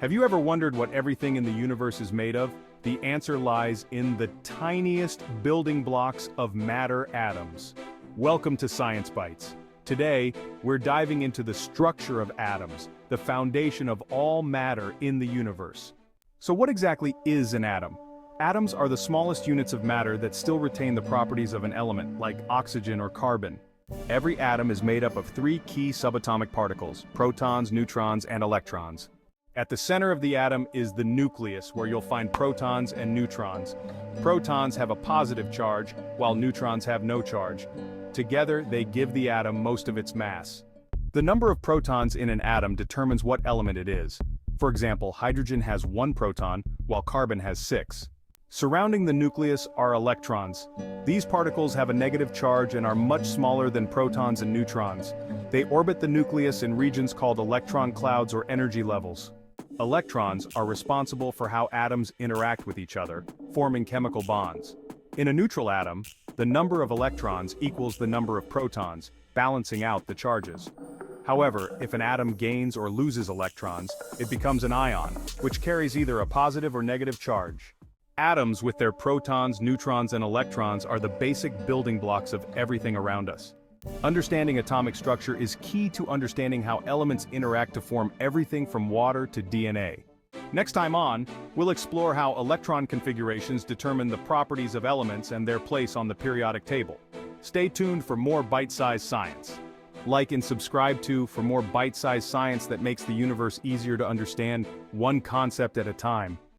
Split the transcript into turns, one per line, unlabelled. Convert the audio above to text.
Have you ever wondered what everything in the universe is made of? The answer lies in the tiniest building blocks of matter atoms. Welcome to Science Bites. Today, we're diving into the structure of atoms, the foundation of all matter in the universe. So what exactly is an atom? Atoms are the smallest units of matter that still retain the properties of an element, like oxygen or carbon. Every atom is made up of three key subatomic particles: protons, neutrons, and electrons. At the center of the atom is the nucleus, where you'll find protons and neutrons. Protons have a positive charge, while neutrons have no charge. Together, they give the atom most of its mass. The number of protons in an atom determines what element it is. For example, hydrogen has 1 proton, while carbon has 6. Surrounding the nucleus are electrons. These particles have a negative charge and are much smaller than protons and neutrons. They orbit the nucleus in regions called electron clouds or energy levels. Electrons are responsible for how atoms interact with each other, forming chemical bonds. In a neutral atom, the number of electrons equals the number of protons, balancing out the charges. However, if an atom gains or loses electrons, it becomes an ion, which carries either a positive or negative charge. Atoms with their protons, neutrons, and electrons are the basic building blocks of everything around us. Understanding atomic structure is key to understanding how elements interact to form everything from water to DNA. Next time on, we'll explore how electron configurations determine the properties of elements and their place on the periodic table. Stay tuned for more bite-sized science. Like and subscribe for more bite-sized science that makes the universe easier to understand, one concept at a time.